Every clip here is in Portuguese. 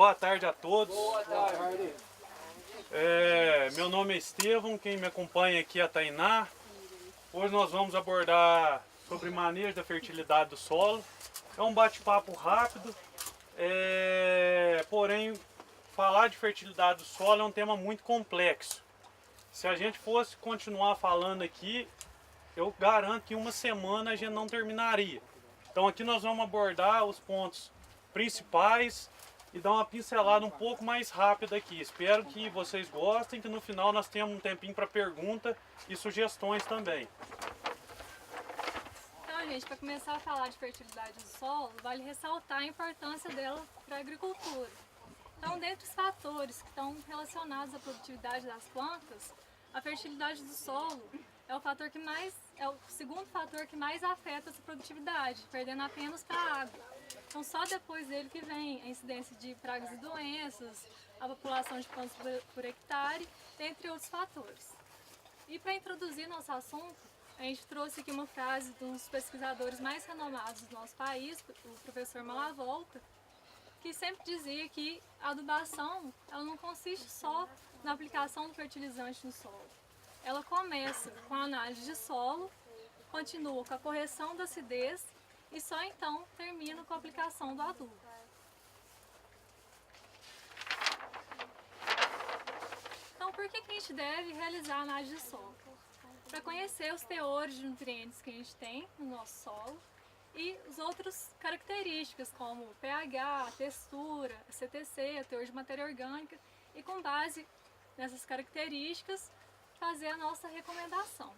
Boa tarde a todos. Boa tarde. Meu nome é Estevão, quem me acompanha aqui é a Tainá. Hoje nós vamos abordar sobre manejo da fertilidade do solo. É um bate-papo rápido, porém falar de fertilidade do solo é um tema muito complexo. Se a gente fosse continuar falando aqui, eu garanto que em uma semana a gente não terminaria. Então aqui nós vamos abordar os pontos principais e dar uma pincelada um pouco mais rápida aqui. Espero que vocês gostem, que no final nós tenhamos um tempinho para pergunta e sugestões também. Então, gente, para começar a falar de fertilidade do solo, vale ressaltar a importância dela para a agricultura. Então, dentre os fatores que estão relacionados à produtividade das plantas, a fertilidade do solo é o segundo fator que mais afeta essa produtividade, perdendo apenas para a água. Então, só depois dele que vem a incidência de pragas e doenças, a população de plantas por hectare, entre outros fatores. E para introduzir nosso assunto, a gente trouxe aqui uma frase de um dos pesquisadores mais renomados do nosso país, o professor Malavolta, que sempre dizia que a adubação ela não consiste só na aplicação do fertilizante no solo. Ela começa com a análise de solo, continua com a correção da acidez e só então termina com a aplicação do adubo. Então, por que a gente deve realizar a análise de solo? Para conhecer os teores de nutrientes que a gente tem no nosso solo e as outras características como pH, textura, CTC, a teor de matéria orgânica, e com base nessas características fazer a nossa recomendação.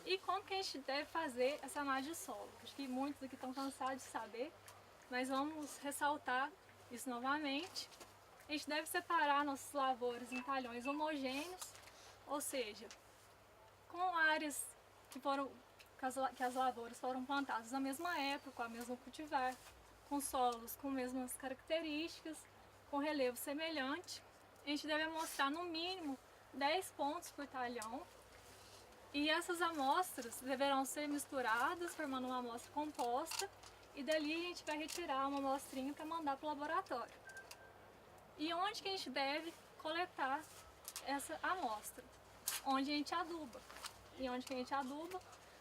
E como que a gente deve fazer essa análise de solo? Acho que muitos aqui estão cansados de saber, mas vamos ressaltar isso novamente. A gente deve separar nossas lavouras em talhões homogêneos, ou seja, com áreas que as lavouras foram plantadas na mesma época, com a mesma cultivar, com solos com mesmas características, com relevo semelhante. A gente deve amostrar no mínimo 10 pontos por talhão. E essas amostras deverão ser misturadas, formando uma amostra composta, e dali a gente vai retirar uma amostrinha para mandar para o laboratório. E onde que a gente deve coletar essa amostra? Onde a gente aduba. E onde que a gente aduba?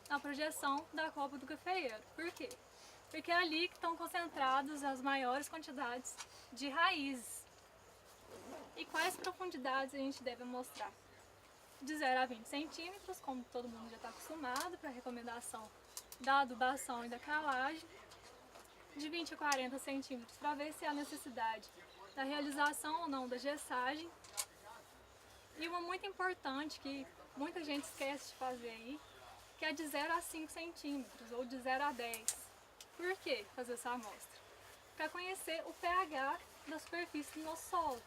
Na projeção da copa do cafeeiro. Por quê? Porque é ali que estão concentradas as maiores quantidades de raízes. E quais profundidades a gente deve amostrar? De 0 a 20 centímetros, como todo mundo já está acostumado, para a recomendação da adubação e da calagem. De 20 a 40 centímetros, para ver se há necessidade da realização ou não da gessagem. E uma muito importante, que muita gente esquece de fazer aí, que é de 0 a 5 centímetros, ou de 0 a 10. Por que fazer essa amostra? Para conhecer o pH da superfície do nosso solo.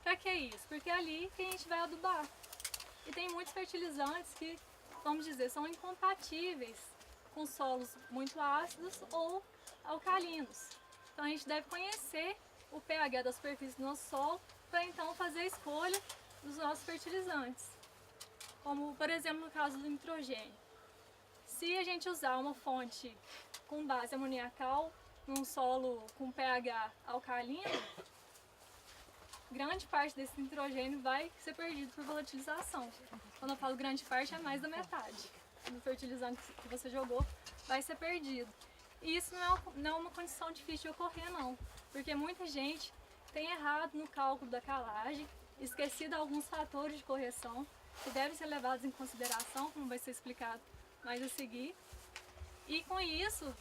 Para que isso? Porque é ali que a gente vai adubar. E tem muitos fertilizantes que, vamos dizer, são incompatíveis com solos muito ácidos ou alcalinos. Então a gente deve conhecer o pH da superfície do nosso solo para então fazer a escolha dos nossos fertilizantes. Como, por exemplo, no caso do nitrogênio. Se a gente usar uma fonte com base amoniacal num solo com pH alcalino, grande parte desse nitrogênio vai ser perdido por volatilização. Quando eu falo grande parte, é mais da metade do fertilizante que você jogou vai ser perdido. E isso não é uma condição difícil de ocorrer, não. Porque muita gente tem errado no cálculo da calagem, esquecido alguns fatores de correção que devem ser levados em consideração, como vai ser explicado mais a seguir. E com isso,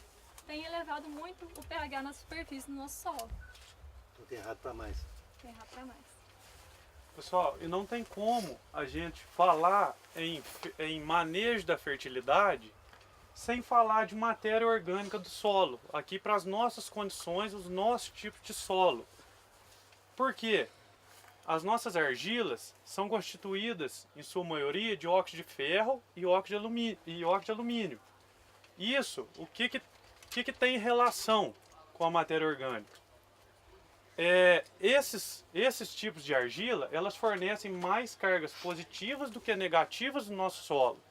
tem elevado muito o pH na superfície do nosso solo. Então tem errado para mais. Pessoal, e não tem como a gente falar em manejo da fertilidade sem falar de matéria orgânica do solo, aqui para as nossas condições, os nossos tipos de solo. Por quê? As nossas argilas são constituídas, em sua maioria, de óxido de ferro e óxido de alumínio. Isso, o que tem relação com a matéria orgânica? Esses tipos de argila, elas fornecem mais cargas positivas do que negativas no nosso solo.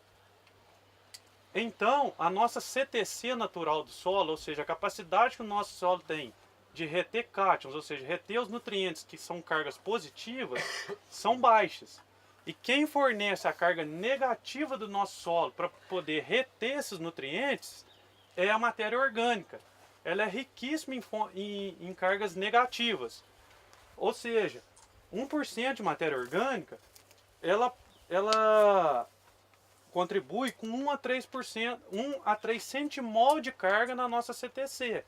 Então, a nossa CTC natural do solo, ou seja, a capacidade que o nosso solo tem de reter cátions, ou seja, reter os nutrientes que são cargas positivas, são baixas. E quem fornece a carga negativa do nosso solo para poder reter esses nutrientes é a matéria orgânica. Ela é riquíssima em cargas negativas. Ou seja, 1% de matéria orgânica, ela contribui com 1 a 3%, 1 a 3 centimol de carga na nossa CTC.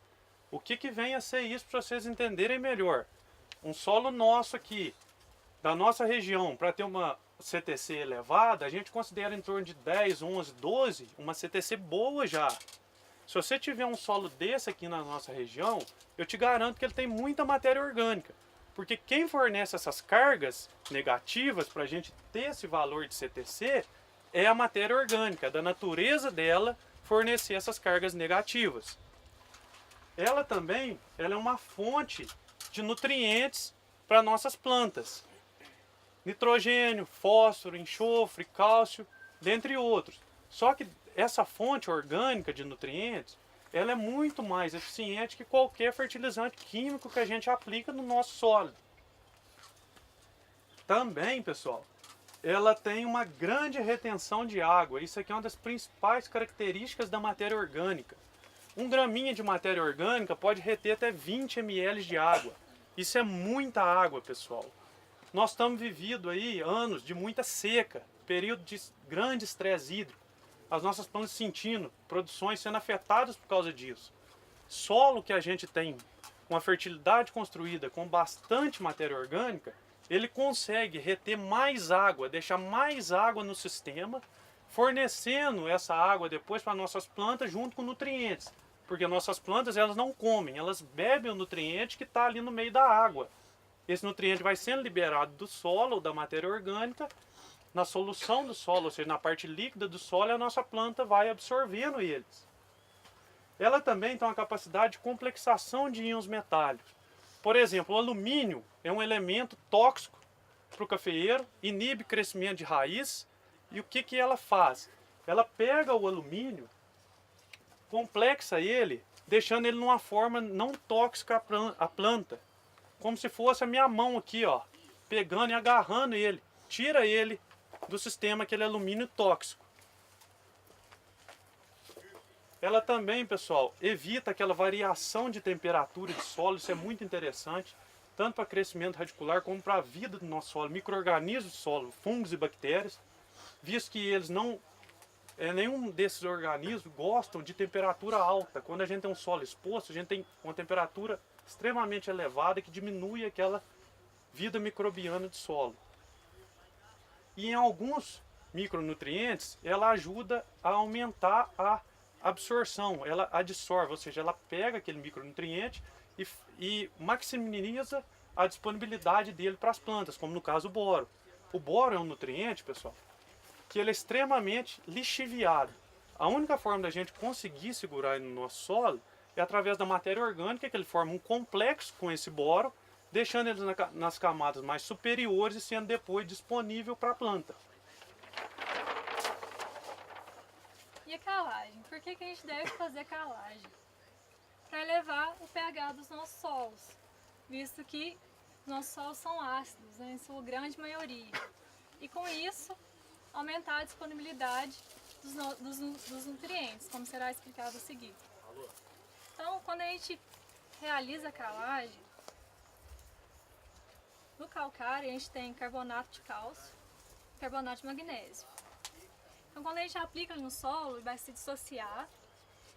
O que vem a ser isso para vocês entenderem melhor? Um solo nosso aqui, da nossa região, para ter uma CTC elevada, a gente considera em torno de 10, 11, 12, uma CTC boa já. Se você tiver um solo desse aqui na nossa região, eu te garanto que ele tem muita matéria orgânica. Porque quem fornece essas cargas negativas para a gente ter esse valor de CTC é a matéria orgânica, da natureza dela fornecer essas cargas negativas. Ela também é uma fonte de nutrientes para nossas plantas. Nitrogênio, fósforo, enxofre, cálcio, dentre outros. Só que essa fonte orgânica de nutrientes, ela é muito mais eficiente que qualquer fertilizante químico que a gente aplica no nosso solo. Também, pessoal, ela tem uma grande retenção de água. Isso aqui é uma das principais características da matéria orgânica. Um graminha de matéria orgânica pode reter até 20 ml de água. Isso é muita água, pessoal. Nós estamos vivendo aí anos de muita seca, período de grande estresse hídrico. As nossas plantas sentindo produções sendo afetadas por causa disso. Solo que a gente tem com a fertilidade construída com bastante matéria orgânica, ele consegue reter mais água, deixar mais água no sistema, fornecendo essa água depois para nossas plantas junto com nutrientes. Porque nossas plantas elas não comem, elas bebem o nutriente que está ali no meio da água. Esse nutriente vai sendo liberado do solo, da matéria orgânica, na solução do solo, ou seja, na parte líquida do solo, a nossa planta vai absorvendo eles. Ela também tem uma capacidade de complexação de íons metálicos. Por exemplo, o alumínio é um elemento tóxico para o cafeeiro, inibe crescimento de raiz. E o que ela faz? Ela pega o alumínio, complexa ele, deixando ele numa forma não tóxica à planta. Como se fosse a minha mão aqui, ó, pegando e agarrando ele. Tira ele do sistema aquele alumínio tóxico. Ela também, pessoal, evita aquela variação de temperatura de solo, isso é muito interessante, tanto para crescimento radicular como para a vida do nosso solo, micro-organismos do solo, fungos e bactérias, visto que eles não, nenhum desses organismos gostam de temperatura alta. Quando a gente tem um solo exposto, a gente tem uma temperatura extremamente elevada que diminui aquela vida microbiana do solo. E em alguns micronutrientes, ela ajuda a aumentar a absorção, ela adsorve, ou seja, ela pega aquele micronutriente e maximiza a disponibilidade dele para as plantas, como no caso o boro. O boro é um nutriente, pessoal, que ele é extremamente lixiviado. A única forma da gente conseguir segurar ele no nosso solo é através da matéria orgânica, que ele forma um complexo com esse boro, deixando eles nas camadas mais superiores e sendo depois disponível para a planta. E a calagem? Por que a gente deve fazer calagem? Para elevar o pH dos nossos solos, visto que nossos solos são ácidos, né, em sua grande maioria. E com isso, aumentar a disponibilidade dos nutrientes, como será explicado a seguir. Então, quando a gente realiza a calagem, no calcário a gente tem carbonato de cálcio e carbonato de magnésio. Então, quando a gente aplica no solo, ele vai se dissociar,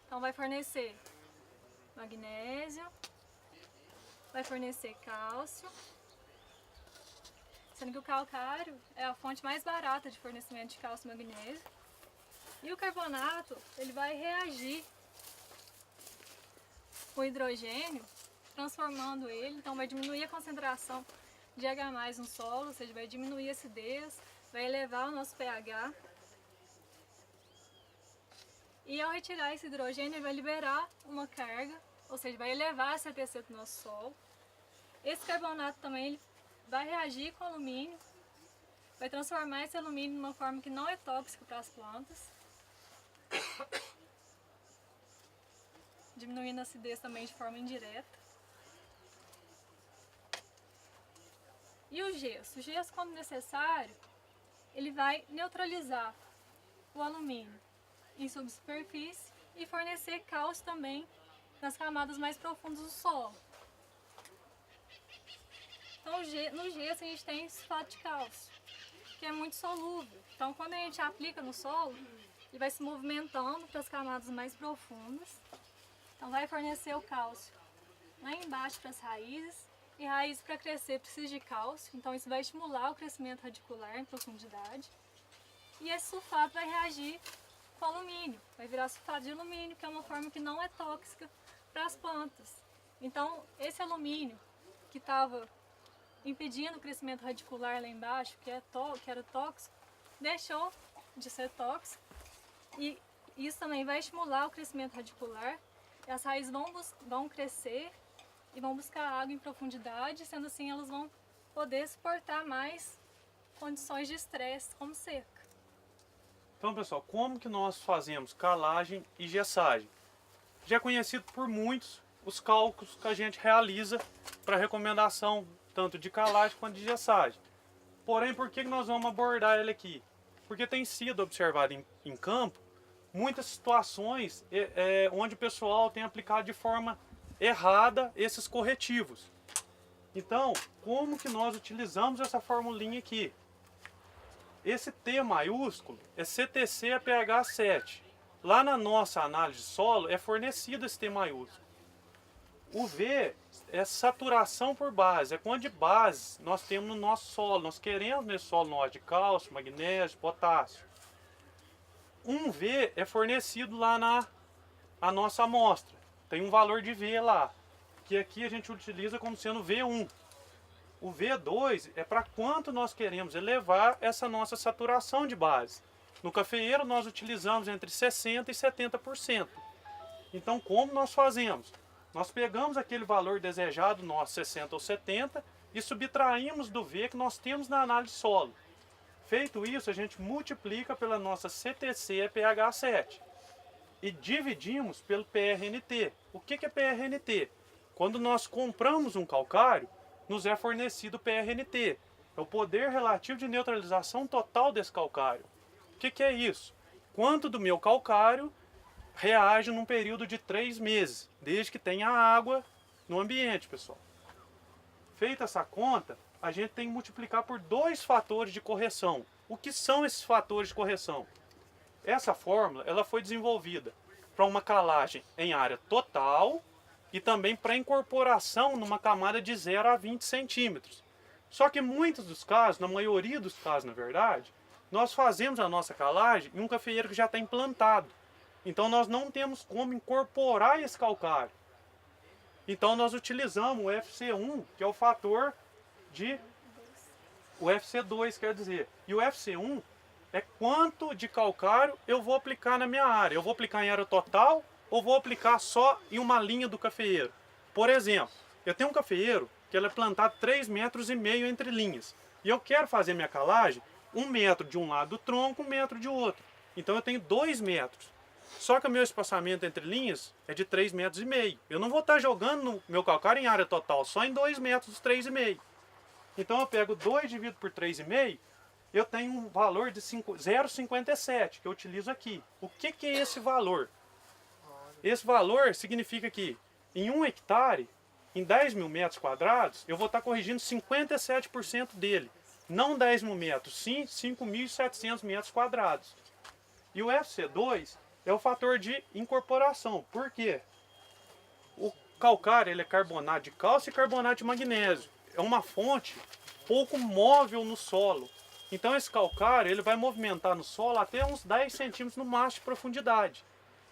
então vai fornecer magnésio, vai fornecer cálcio, sendo que o calcário é a fonte mais barata de fornecimento de cálcio e magnésio. E o carbonato, ele vai reagir com o hidrogênio, transformando ele, então vai diminuir a concentração de H+ no solo, ou seja, vai diminuir a acidez, vai elevar o nosso pH. E ao retirar esse hidrogênio, ele vai liberar uma carga, ou seja, vai elevar a CTC do nosso solo. Esse carbonato também ele vai reagir com o alumínio, vai transformar esse alumínio de uma forma que não é tóxica para as plantas, diminuindo a acidez também de forma indireta. E o gesso? O gesso, quando necessário, ele vai neutralizar o alumínio em subsuperfície e fornecer cálcio também nas camadas mais profundas do solo. Então, no gesso a gente tem sulfato de cálcio, que é muito solúvel. Então, quando a gente aplica no solo, ele vai se movimentando para as camadas mais profundas. Então, vai fornecer o cálcio lá embaixo para as raízes. E raiz, para crescer, precisa de cálcio. Então, isso vai estimular o crescimento radicular em profundidade. E esse sulfato vai reagir com alumínio. Vai virar sulfato de alumínio, que é uma forma que não é tóxica para as plantas. Então, esse alumínio que estava impedindo o crescimento radicular lá embaixo, que era tóxico, deixou de ser tóxico. E isso também vai estimular o crescimento radicular. E as raízes vão crescer e vão buscar água em profundidade, sendo assim elas vão poder suportar mais condições de estresse, como seca. Então, pessoal, como que nós fazemos calagem e gessagem? Já é conhecido por muitos os cálculos que a gente realiza para recomendação tanto de calagem quanto de gessagem. Porém, por que nós vamos abordar ele aqui? Porque tem sido observado em campo muitas situações onde o pessoal tem aplicado de forma errada esses corretivos. Então, como que nós utilizamos essa formulinha aqui? Esse T maiúsculo é CTC/pH7. Lá na nossa análise de solo é fornecido esse T maiúsculo. O V é saturação por base, é quanto de base nós temos no nosso solo. Nós queremos nesse solo nosso de cálcio, magnésio, potássio. 1V é fornecido lá na nossa amostra. Tem um valor de V lá, que aqui a gente utiliza como sendo V1. O V2 é para quanto nós queremos elevar essa nossa saturação de base. No cafeeiro nós utilizamos entre 60% e 70%. Então, como nós fazemos? Nós pegamos aquele valor desejado, nosso 60 ou 70, e subtraímos do V que nós temos na análise de solo. Feito isso, a gente multiplica pela nossa CTC/pH7 e dividimos pelo PRNT. O que é PRNT? Quando nós compramos um calcário, nos é fornecido PRNT. É o poder relativo de neutralização total desse calcário. O que é isso? Quanto do meu calcário reage num período de 3 meses, desde que tenha água no ambiente, pessoal. Feita essa conta, a gente tem que multiplicar por 2 fatores de correção. O que são esses fatores de correção? Essa fórmula ela foi desenvolvida para uma calagem em área total e também para incorporação numa camada de 0 a 20 centímetros. Só que em muitos dos casos, na maioria dos casos na verdade, nós fazemos a nossa calagem em um cafeeiro que já está implantado. Então nós não temos como incorporar esse calcário. Então nós utilizamos o FC1, que é o fator de... o FC2 quer dizer. E o FC1 é quanto de calcário eu vou aplicar na minha área. Eu vou aplicar em área total ou vou aplicar só em uma linha do cafeeiro. Por exemplo, eu tenho um cafeeiro que ele é plantado 3,5 metros entre linhas. E eu quero fazer minha calagem 1 metro de um lado do tronco, 1 metro de outro. Então eu tenho 2 metros. Só que o meu espaçamento entre linhas é de 3,5 metros. Eu não vou estar jogando meu calcário em área total, só em 2 metros, 3,5. Então eu pego 2 dividido por 3,5, eu tenho um valor de 0,57 que eu utilizo aqui. O que é esse valor? Esse valor significa que em 1 hectare, em 10 mil metros quadrados, eu vou estar corrigindo 57% dele. Não 10 mil metros, sim 5.700 metros quadrados. E o FC2 é o fator de incorporação. Por quê? O calcário ele é carbonato de cálcio e carbonato de magnésio. É uma fonte pouco móvel no solo. Então esse calcário ele vai movimentar no solo até uns 10 centímetros no máximo de profundidade.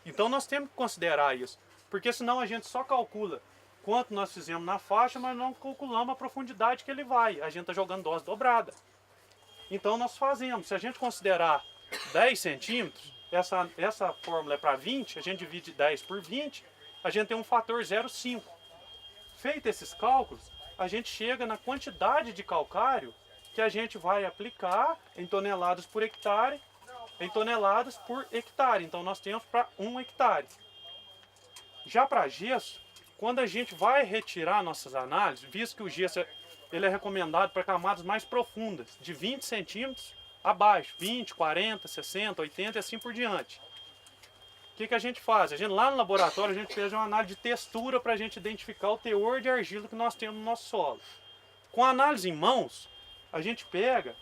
Então nós temos que considerar isso. Porque senão a gente só calcula quanto nós fizemos na faixa, mas não calculamos a profundidade que ele vai. A gente está jogando dose dobrada. Então nós fazemos. Se a gente considerar 10 centímetros, essa fórmula é para 20, a gente divide 10 por 20, a gente tem um fator 0,5. Feito esses cálculos, a gente chega na quantidade de calcário que a gente vai aplicar em toneladas por hectare, Então nós temos para 1 hectare. Já para gesso, quando a gente vai retirar nossas análises, visto que o gesso ele é recomendado para camadas mais profundas, de 20 centímetros abaixo, 20, 40, 60, 80 e assim por diante. O que a gente faz? Lá no laboratório a gente fez uma análise de textura para a gente identificar o teor de argila que nós temos no nosso solo. Com a análise em mãos, a gente pega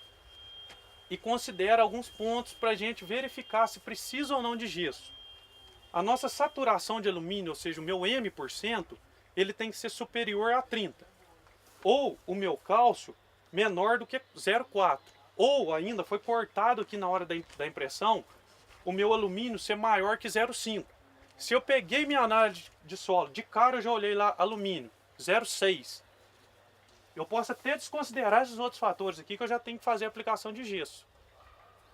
e considera alguns pontos para a gente verificar se precisa ou não de gesso. A nossa saturação de alumínio, ou seja, o meu M%, ele tem que ser superior a 30. Ou o meu cálcio menor do que 0,4. Ou ainda foi cortado aqui na hora da impressão, o meu alumínio ser maior que 0,5. Se eu peguei minha análise de solo, de cara eu já olhei lá alumínio, 0,6. Eu posso até desconsiderar esses outros fatores aqui que eu já tenho que fazer a aplicação de gesso.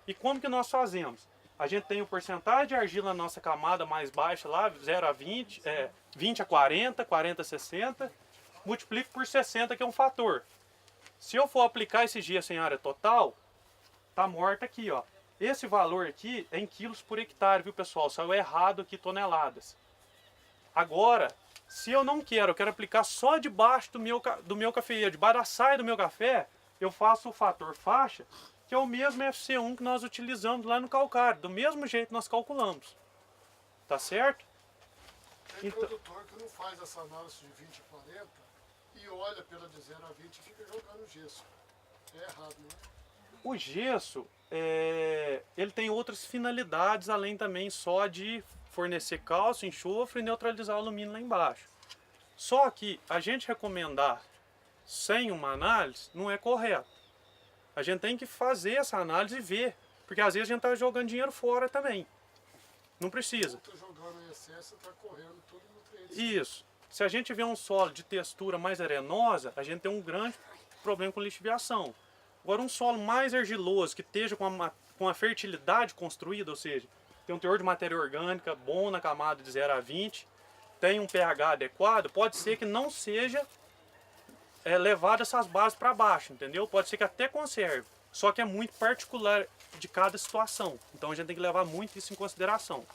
E como que nós fazemos? A gente tem o porcentagem de argila na nossa camada mais baixa lá, 0 a 20, 20 a 40, 40 a 60, multiplico por 60 que é um fator. Se eu for aplicar esse gesso em área total, tá morta aqui, ó. Esse valor aqui é em quilos por hectare, viu pessoal? Saiu errado aqui, toneladas. Agora, se eu não quero, eu quero aplicar só debaixo do meu cafeeiro, debaixo da saia do meu café, eu faço o fator faixa, que é o mesmo FC1 que nós utilizamos lá no calcário, do mesmo jeito nós calculamos. Tá certo? Tem Então, produtor que não faz essa análise de 20 a 40 e olha pela de 0 a 20 e fica jogando gesso. É errado, né? o gesso, ele tem outras finalidades, além também só de fornecer cálcio, enxofre e neutralizar o alumínio lá embaixo. Só que a gente recomendar sem uma análise não é correto. A gente tem que fazer essa análise e ver, porque às vezes a gente está jogando dinheiro fora também. Não precisa. Tá jogando em excesso, tá correndo tudo nutrientes. Isso. Se a gente vê um solo de textura mais arenosa, a gente tem um grande problema com lixiviação. Agora, um solo mais argiloso, que esteja com a fertilidade construída, ou seja, tem um teor de matéria orgânica bom na camada de 0 a 20, tem um pH adequado, pode ser que não seja levado essas bases para baixo, entendeu? Pode ser que até conserve, só que é muito particular de cada situação. Então a gente tem que levar muito isso em consideração.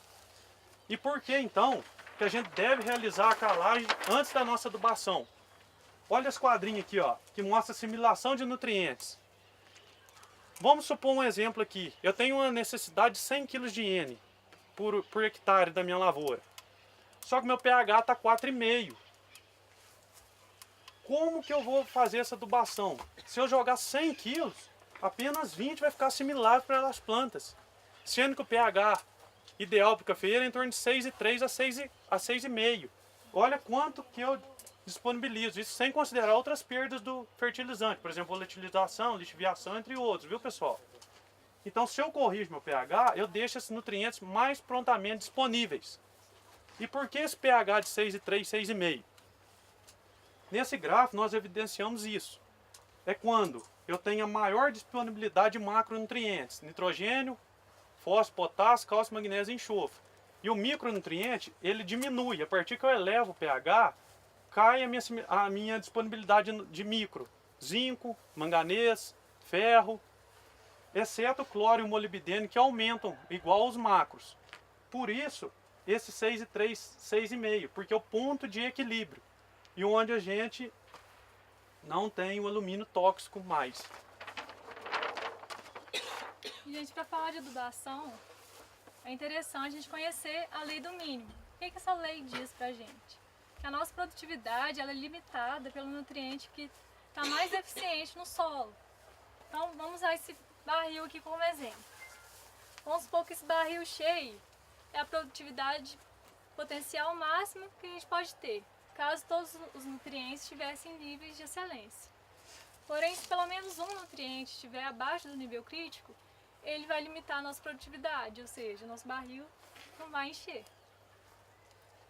E por que então que a gente deve realizar a calagem antes da nossa adubação? Olha esse quadrinho aqui, ó, que mostra assimilação de nutrientes. Vamos supor um exemplo aqui. Eu tenho uma necessidade de 100 kg de N por hectare da minha lavoura. Só que meu pH está 4,5. Como que eu vou fazer essa adubação? Se eu jogar 100 kg, apenas 20 vai ficar assimilável para as plantas. Sendo que o pH ideal para o cafeeiro é em torno de 6,3 a 6,5. Olha quanto que eu disponibilizo. Isso sem considerar outras perdas do fertilizante. Por exemplo, volatilização, lixiviação, entre outros. Viu, pessoal? Então, se eu corrijo meu pH, eu deixo esses nutrientes mais prontamente disponíveis. E por que esse pH de 6,3, 6,5? Nesse gráfico, nós evidenciamos isso. É quando eu tenho a maior disponibilidade de macronutrientes. Nitrogênio, fósforo, potássio, cálcio, magnésio e enxofre. E o micronutriente, ele diminui. A partir que eu elevo o pH, cai a minha disponibilidade de micro. Zinco, manganês, ferro, exceto o cloro e o molibdênio, que aumentam igual aos macros. Por isso, esse 6,3, 6,5, porque é o ponto de equilíbrio. E onde a gente não tem o alumínio tóxico mais. Gente, para falar de adubação, é interessante a gente conhecer a lei do mínimo. O que essa lei diz pra gente? Que a nossa produtividade ela é limitada pelo nutriente que está mais eficiente no solo. Então vamos usar esse barril aqui como exemplo. Vamos supor que esse barril cheio é a produtividade potencial máxima que a gente pode ter, caso todos os nutrientes estivessem em níveis de excelência. Porém, se pelo menos um nutriente estiver abaixo do nível crítico, ele vai limitar a nossa produtividade, ou seja, nosso barril não vai encher.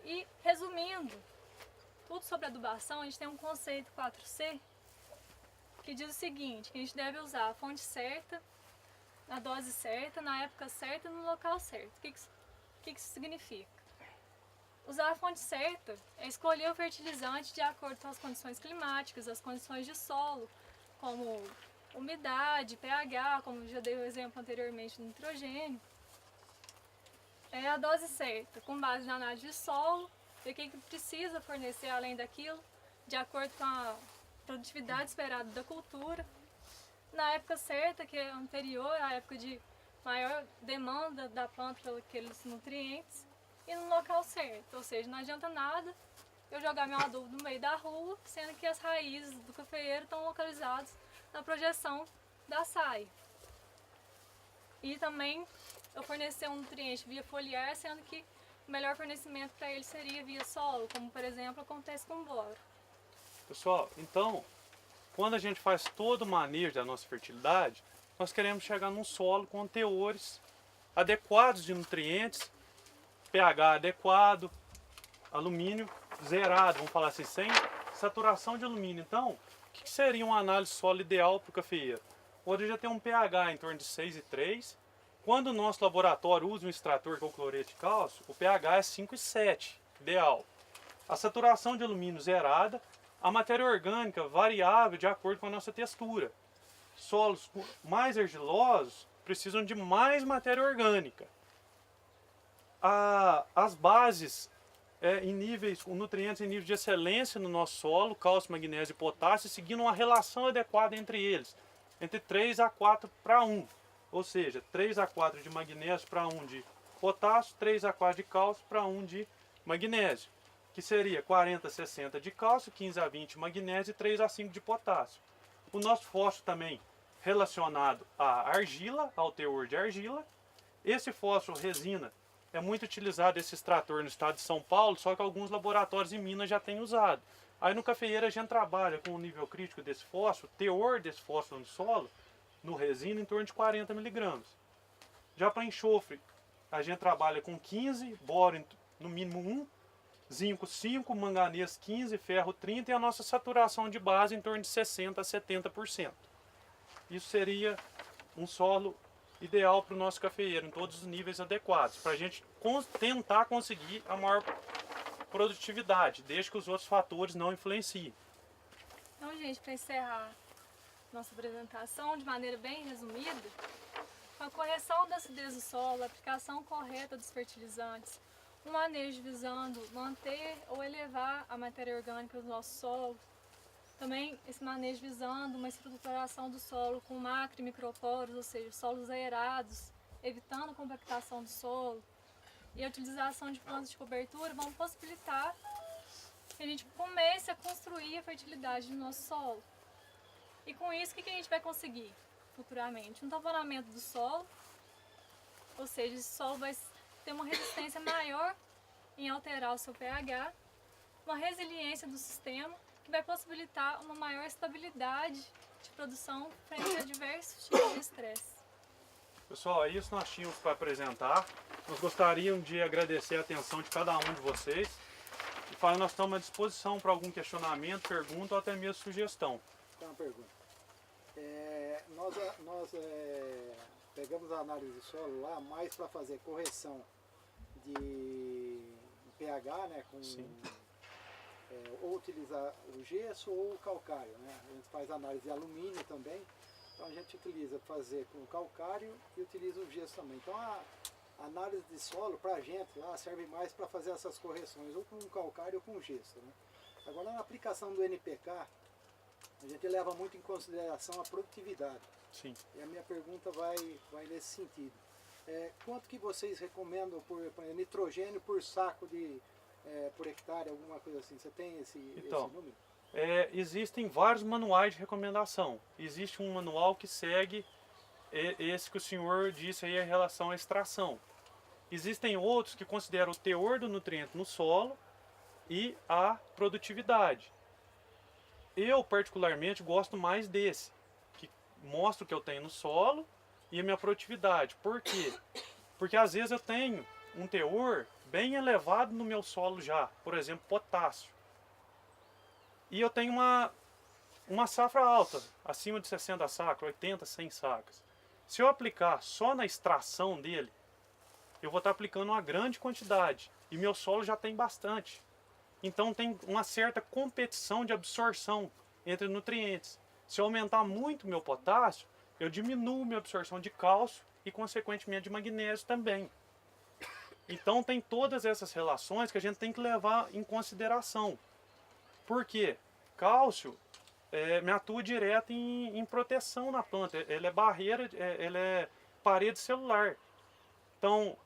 E resumindo, tudo sobre adubação, a gente tem um conceito 4C que diz o seguinte, que a gente deve usar a fonte certa, na dose certa, na época certa e no local certo. O que isso significa? Usar a fonte certa é escolher o fertilizante de acordo com as condições climáticas, as condições de solo, como umidade, pH, como já dei o exemplo anteriormente do nitrogênio. É a dose certa, com base na análise de solo, ver o que precisa fornecer além daquilo, de acordo com produtividade esperada da cultura, na época certa, que é anterior à época de maior demanda da planta pelos nutrientes, e no local certo. Ou seja, não adianta nada eu jogar meu adubo no meio da rua, sendo que as raízes do cafeeiro estão localizadas na projeção da saia. E também eu fornecer um nutriente via foliar, sendo que o melhor fornecimento para ele seria via solo, como por exemplo acontece com o boro. Pessoal, então, quando a gente faz todo o manejo da nossa fertilidade, nós queremos chegar num solo com teores adequados de nutrientes, pH adequado, alumínio zerado, vamos falar assim, sem saturação de alumínio. Então, o que seria uma análise solo ideal para o cafeeiro? Hoje já tem um pH em torno de 6,3. Quando o nosso laboratório usa um extrator com cloreto de cálcio, o pH é 5,7, ideal. A saturação de alumínio zerada, a matéria orgânica variável de acordo com a nossa textura. Solos mais argilosos precisam de mais matéria orgânica. As bases em níveis, com nutrientes em nível de excelência no nosso solo, cálcio, magnésio e potássio, seguindo uma relação adequada entre eles, entre 3 a 4 para 1. Ou seja, 3 a 4 de magnésio para 1 de potássio, 3 a 4 de cálcio para 1 de magnésio, que seria 40 a 60 de cálcio, 15 a 20 de magnésio e 3 a 5 de potássio. O nosso fósforo também relacionado à argila, ao teor de argila. Esse fósforo resina é muito utilizado, esse extrator, no estado de São Paulo, só que alguns laboratórios em Minas já têm usado. Aí no cafeeiro a gente trabalha com o nível crítico desse fósforo, teor desse fósforo no solo, no resina, em torno de 40 miligramas. Já para enxofre, a gente trabalha com 15, boro no mínimo 1, zinco 5, manganês 15, ferro 30 e a nossa saturação de base em torno de 60 a 70%. Isso seria um solo ideal para o nosso cafeeiro, em todos os níveis adequados, para a gente tentar conseguir a maior produtividade, desde que os outros fatores não influenciem. Então, gente, para encerrar nossa apresentação de maneira bem resumida, a correção da acidez do solo, a aplicação correta dos fertilizantes, um manejo visando manter ou elevar a matéria orgânica do nosso solo, também esse manejo visando uma estruturação do solo com macro e microporos, ou seja, solos aerados, evitando a compactação do solo, e a utilização de plantas de cobertura vão possibilitar que a gente comece a construir a fertilidade do nosso solo. E com isso, o que a gente vai conseguir futuramente? Um tamponamento do solo, ou seja, esse solo vai ter uma resistência maior em alterar o seu pH, uma resiliência do sistema, que vai possibilitar uma maior estabilidade de produção frente a diversos tipos de estresse. Pessoal, é isso que nós tínhamos para apresentar. Nós gostaríamos de agradecer a atenção de cada um de vocês. E falar, nós estamos à disposição para algum questionamento, pergunta ou até mesmo sugestão. Tem uma pergunta. Nós pegamos a análise de solo lá mais para fazer correção de pH, né, ou utilizar o gesso ou o calcário, né? A gente faz análise de alumínio também, então a gente utiliza fazer com calcário e utiliza o gesso também. Então a análise de solo para a gente lá serve mais para fazer essas correções, ou com calcário ou com gesso, né? Agora na aplicação do NPK, a gente leva muito em consideração a produtividade. Sim. E a minha pergunta vai nesse sentido. Quanto que vocês recomendam por nitrogênio por saco por hectare, alguma coisa assim? Você tem esse número? Existem vários manuais de recomendação. Existe um manual que segue esse que o senhor disse aí em relação à extração. Existem outros que consideram o teor do nutriente no solo e a produtividade. Eu, particularmente, gosto mais desse, que mostra o que eu tenho no solo e a minha produtividade. Por quê? Porque às vezes eu tenho um teor bem elevado no meu solo já, por exemplo, potássio. E eu tenho uma safra alta, acima de 60 sacas, 80, 100 sacas. Se eu aplicar só na extração dele, eu vou estar aplicando uma grande quantidade e meu solo já tem bastante. Então tem uma certa competição de absorção entre nutrientes. Se eu aumentar muito meu potássio, eu diminuo minha absorção de cálcio e consequentemente de magnésio também. Então tem todas essas relações que a gente tem que levar em consideração. Por quê? Cálcio me atua direto em proteção na planta. Ele é barreira, ele é parede celular. Então,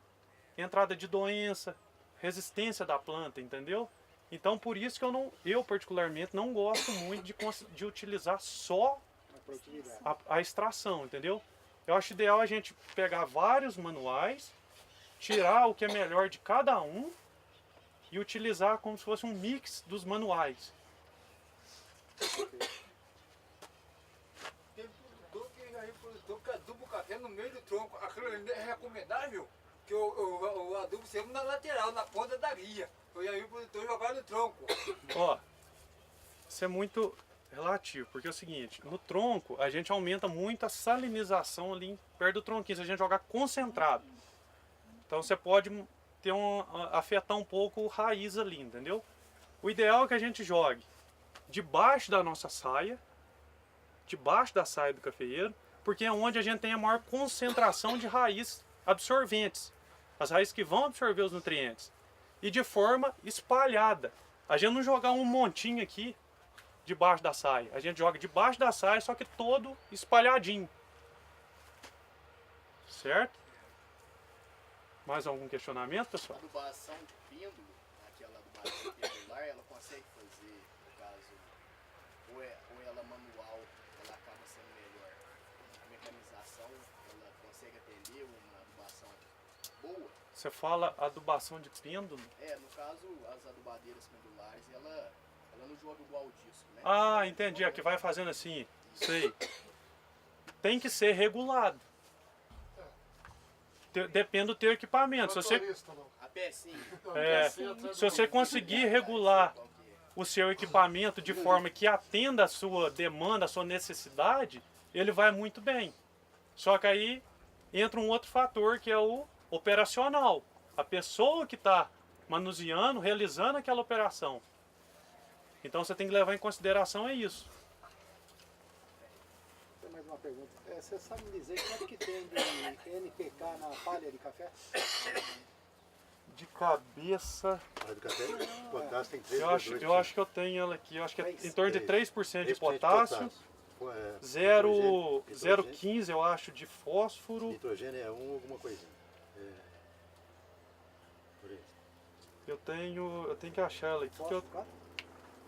entrada de doença, resistência da planta, entendeu? Então, por isso que eu particularmente não gosto muito de utilizar só A produtividade. a extração, entendeu? Eu acho ideal a gente pegar vários manuais, tirar o que é melhor de cada um e utilizar como se fosse um mix dos manuais. Tem produtor que já reprodutor que aduba o café no meio do tronco. Aquilo ali é recomendável que o adubo seja na lateral, na ponta da guia. Eu já vi o produtor jogar no tronco. Ó, isso é muito relativo, porque é o seguinte, no tronco a gente aumenta muito a salinização ali perto do tronquinho, se a gente jogar concentrado. Então você pode afetar um pouco o raiz ali, entendeu? O ideal é que a gente jogue debaixo da nossa saia, debaixo da saia do cafeeiro, porque é onde a gente tem a maior concentração de raízes absorventes, as raízes que vão absorver os nutrientes, e de forma espalhada. A gente não jogar um montinho aqui debaixo da saia, a gente joga debaixo da saia, só que todo espalhadinho. Certo? Mais algum questionamento, pessoal? A adubação de pêndulo, aquela adubação pendular, ela consegue fazer, no caso, ou ela manual, ela acaba sendo melhor. A mecanização, ela consegue atender uma adubação boa. Você fala adubação de pêndulo? No caso, as adubadeiras pendulares, ela não joga igual o disco, né? Ah, entendi. Aqui vai fazendo assim. Sei. Tem que ser regulado. Depende do teu equipamento. Se você, Motorista, não. A pecinha. se você conseguir regular o seu equipamento de forma que atenda a sua demanda, a sua necessidade, ele vai muito bem. Só que aí entra um outro fator que é o operacional. A pessoa que está manuseando, realizando aquela operação. Então você tem que levar em consideração isso. Tem mais uma pergunta. Você sabe me dizer quanto que tem de NPK na palha de café? De cabeça, Palha do café, potássio tem 3 eu acho que eu tenho ela aqui. Eu acho que é em torno de 3% de 3% potássio. É, 0,015 eu acho de fósforo. Nitrogênio é alguma coisinha. Por aí. Eu tenho que achar ela aqui. Posso ficar?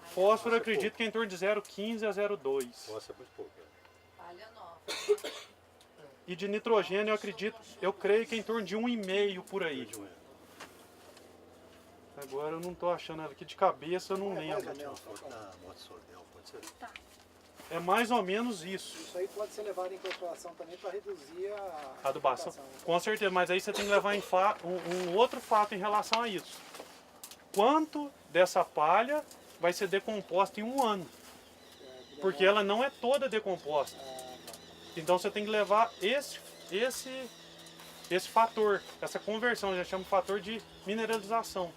Fósforo eu acredito que é em torno de 0,15 a 0,2. Nossa, é muito pouco. Palha nova. E de nitrogênio eu creio que é em torno de 1,5 por aí. Agora eu não estou achando ela aqui de cabeça, eu não lembro. Na moto Sordel, pode ser. É mais ou menos isso. Isso aí pode ser levado em consideração também para reduzir a Adubação. Com certeza, mas aí você tem que levar em um outro fato em relação a isso. Quanto dessa palha vai ser decomposta em um ano? Porque ela não é toda decomposta. Então você tem que levar esse fator, essa conversão, a gente chama de fator de mineralização.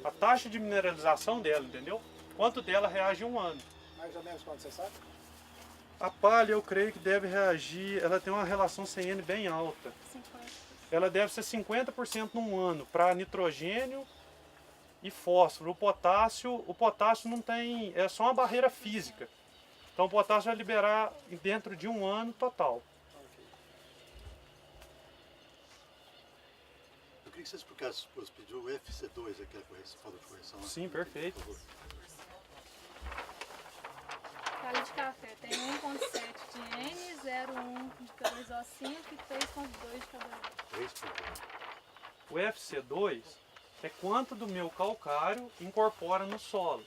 A taxa de mineralização dela, entendeu? Quanto dela reage em um ano. Mais ou menos quanto você sabe? A palha eu creio que deve reagir, ela tem uma relação CN bem alta. 50. Ela deve ser 50% num ano para nitrogênio e fósforo. O potássio não tem, é só uma barreira física. Então o potássio vai liberar dentro de um ano total. Eu queria que você explicasse, você pediu o FC2, aquela falta de correção. Né? Sim, perfeito. Por favor. Palha de café tem 1,7 de N, 0,1 de K2O5 e 3,2 de K2O. 3 por favor. O FC2 é quanto do meu calcário incorpora no solo.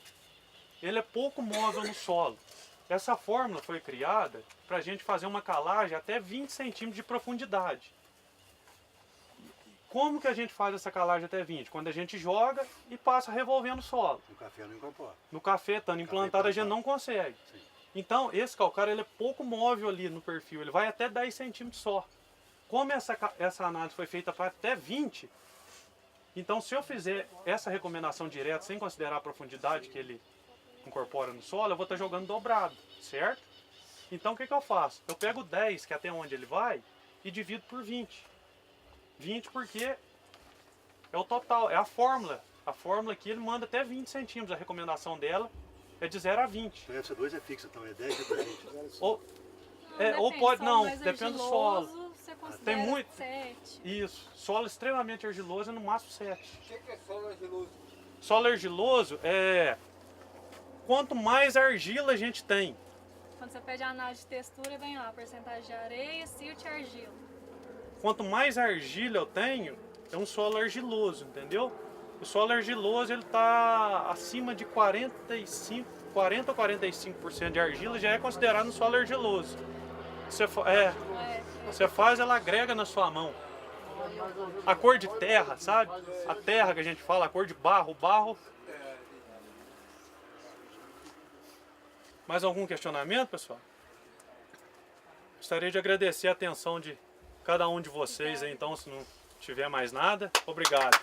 Ele é pouco móvel no solo. Essa fórmula foi criada para a gente fazer uma calagem até 20 centímetros de profundidade. Como que a gente faz essa calagem até 20? Quando a gente joga e passa revolvendo o solo. No café não incorpora. No café, estando implantado, a gente não consegue. Sim. Então, esse calcário ele é pouco móvel ali no perfil, ele vai até 10 centímetros só. Como essa análise foi feita para até 20, então se eu fizer essa recomendação direta, sem considerar a profundidade que ele incorpora no solo, eu vou estar jogando dobrado, certo? Então o que eu faço? Eu pego 10, que é até onde ele vai, e divido por 20. 20 porque é o total, é a fórmula. A fórmula aqui ele manda até 20 centímetros, a recomendação dela é de 0 a 20. Então FC2 é fixa, então é 10 e 20. Ou, Não, ou depende, pode, solo não, mais depende do argiloso, solo. Você considera Tem muito- 7. Isso, solo extremamente argiloso é no máximo 7. O que é solo argiloso? Solo argiloso é quanto mais argila a gente tem. Quando você pede a análise de textura, vem lá, porcentagem de areia, silt e argila. Quanto mais argila eu tenho, é um solo argiloso, entendeu? O solo argiloso ele tá acima de 40 ou 45% de argila já é considerado um solo argiloso. Você faz, ela agrega na sua mão. A cor de terra, sabe? A terra que a gente fala, a cor de barro, o barro. Mais algum questionamento, pessoal? Gostaria de agradecer a atenção de cada um de vocês, então, se não tiver mais nada. Obrigado.